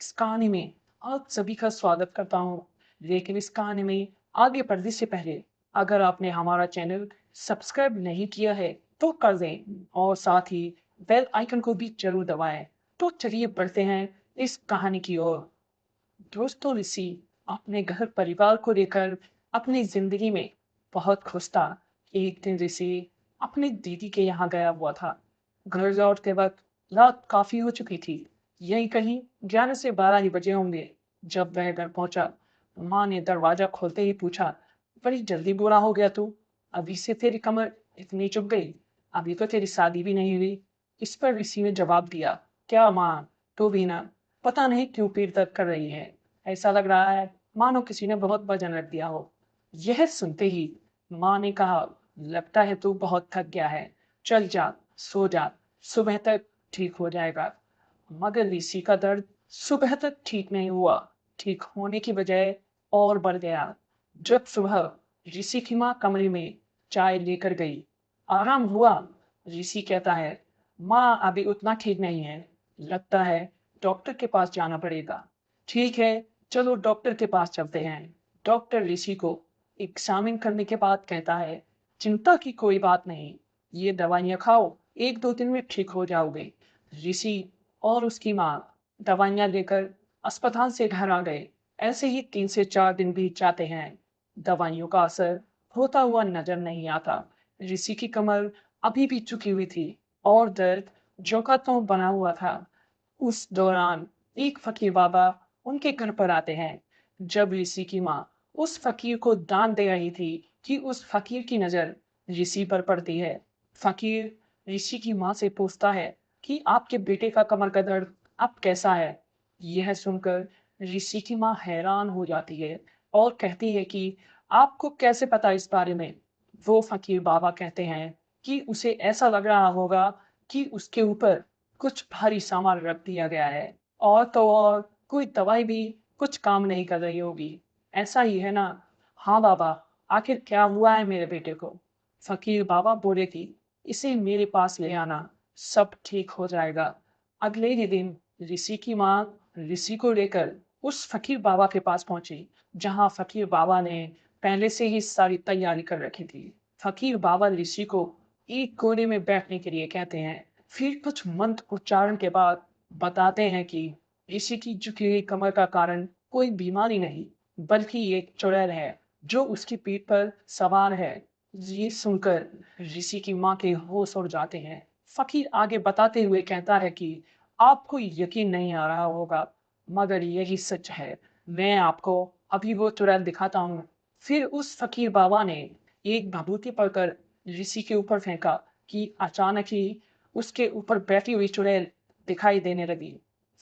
इस कहानी में आप सभी का स्वागत करता हूँ। लेकिन इस कहानी में आगे बढ़ने से पहले अगर आपने हमारा चैनल सब्सक्राइब नहीं किया है तो कर दें और साथ ही बेल आइकन को भी जरूर दबाएं। तो चलिए बढ़ते हैं इस कहानी की ओर। दोस्तों, ऋषि अपने घर परिवार को लेकर अपनी जिंदगी में बहुत खुश था। एक दिन ऋषि अपनी दीदी के यहाँ गया हुआ था। घर लौटते वक्त रात काफी हो चुकी थी। यही कहीं 11 से 12 ही बजे होंगे। जब वह घर पहुंचा, माँ ने दरवाजा खोलते ही पूछा, बड़ी जल्दी बूढ़ा हो गया तू। अभी से तेरी कमर इतनी चुभ गई। अभी तो तेरी शादी भी नहीं हुई। इस पर ऋषि ने जवाब दिया, क्या माँ, तू भी ना, पता नहीं क्यों पीठ दर्द कर रही है। ऐसा लग रहा है मानो किसी ने बहुत वजन रख दिया हो। यह सुनते ही माँ ने कहा, लगता है तू बहुत थक गया है। चल जा, सो जा, सुबह तक ठीक हो जाएगा। मगर ऋषि का दर्द सुबह तक ठीक नहीं हुआ। ठीक होने की बजाय और बढ़ गया। जब सुबह ऋषि की माँ कमरे में चाय लेकर गई, आराम हुआ? ऋषि कहता है, माँ अभी उतना ठीक नहीं है, लगता है डॉक्टर के पास जाना पड़ेगा। ठीक है, चलो डॉक्टर के पास चलते हैं। डॉक्टर ऋषि को एग्जामिन करने के बाद कहता है, चिंता की कोई बात नहीं, ये दवाइयाँ खाओ, 1-2 दिन में ठीक हो जाओगे। ऋषि और उसकी माँ दवाइयाँ लेकर अस्पताल से घर आ गए। ऐसे ही 3 से 4 दिन बीत जाते हैं। दवाइयों का असर होता हुआ नजर नहीं आता। ऋषि की कमर अभी भी झुकी हुई थी और दर्द जो का त्यों बना हुआ था। उस दौरान एक फकीर बाबा उनके घर पर आते हैं। जब ऋषि की माँ उस फकीर को दान दे रही थी कि उस फकीर की नजर ऋषि पर पड़ती है। फकीर ऋषि की माँ से पूछता है कि आपके बेटे का कमर का दर्द अब कैसा है। यह सुनकर ऋषि की माँ हैरान हो जाती है और कहती है कि आपको कैसे पता इस बारे में। वो फकीर बाबा कहते हैं कि उसे ऐसा लग रहा होगा कि उसके ऊपर कुछ भारी सामान रख दिया गया है और तो और कोई दवाई भी कुछ काम नहीं कर रही होगी। ऐसा ही है ना? हाँ बाबा, आखिर क्या हुआ है मेरे बेटे को? फकीर बाबा बोले कि इसे मेरे पास ले आना, सब ठीक हो जाएगा। अगले ही दिन ऋषि की माँ ऋषि को लेकर उस फकीर बाबा के पास पहुंची, जहां फकीर बाबा ने पहले से ही सारी तैयारी कर रखी थी। फकीर बाबा ऋषि को एक कोने में बैठने के लिए कहते हैं। फिर कुछ मंत्र उच्चारण के बाद बताते हैं कि ऋषि की झुकी हुई कमर का कारण कोई बीमारी नहीं, बल्कि एक चुड़ैल है जो उसकी पीठ पर सवार है। ये सुनकर ऋषि की माँ के होश उड़ जाते हैं। फकीर आगे बताते हुए कहता है कि आपको यकीन नहीं आ रहा होगा, मगर यही सच है। मैं आपको अभी वो चुड़ैल दिखाता हूँ। फिर उस फकीर बाबा ने एक भभूति पकड़ ऋषि के ऊपर फेंका कि अचानक ही उसके ऊपर बैठी हुई चुड़ैल दिखाई देने लगी।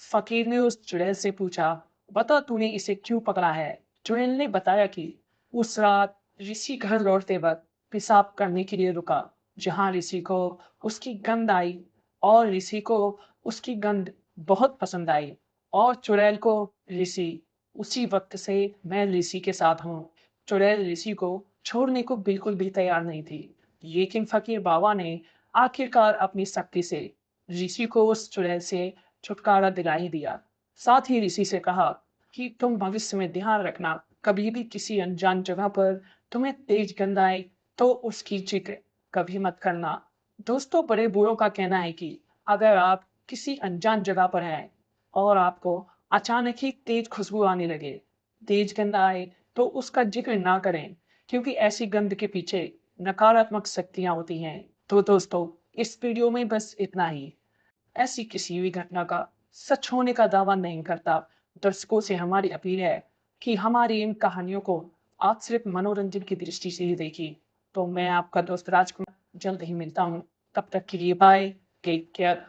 फकीर ने उस चुड़ैल से पूछा, बता तूने इसे क्यों पकड़ा है? चुड़ैल ने बताया कि उस रात ऋषि घर लौटते वक्त पेशाब करने के लिए रुका, जहां ऋषि को उसकी गंध आई और ऋषि को उसकी गंध बहुत पसंद आई। और चुड़ैल को ऋषि, उसी वक्त से मैं ऋषि के साथ हूँ। चुड़ैल ऋषि को छोड़ने को बिल्कुल भी तैयार नहीं थी। लेकिन फकीर बाबा ने आखिरकार अपनी शक्ति से ऋषि को उस चुड़ैल से छुटकारा दिला ही दिया। साथ ही ऋषि से कहा कि तुम भविष्य में ध्यान रखना, कभी भी किसी अनजान जगह पर तुम्हें तेज गंध आए तो उसकी जिक्र कभी मत करना। दोस्तों, बड़े बूढ़ों का कहना है कि अगर आप किसी अनजान जगह पर हैं और आपको अचानक ही तेज खुशबू आने लगे, तेज गंध आए, तो उसका जिक्र ना करें, क्योंकि ऐसी गंध के पीछे नकारात्मक शक्तियां होती हैं। तो दोस्तों, इस वीडियो में बस इतना ही। ऐसी किसी भी घटना का सच होने का दावा नहीं करता। दर्शकों से हमारी अपील है कि हमारी इन कहानियों को आप सिर्फ मनोरंजन की दृष्टि से ही देखिए। तो मैं आपका दोस्त राजकुमार जल्द ही मिलता हूँ। तब तक के लिए बाय, टेक केयर।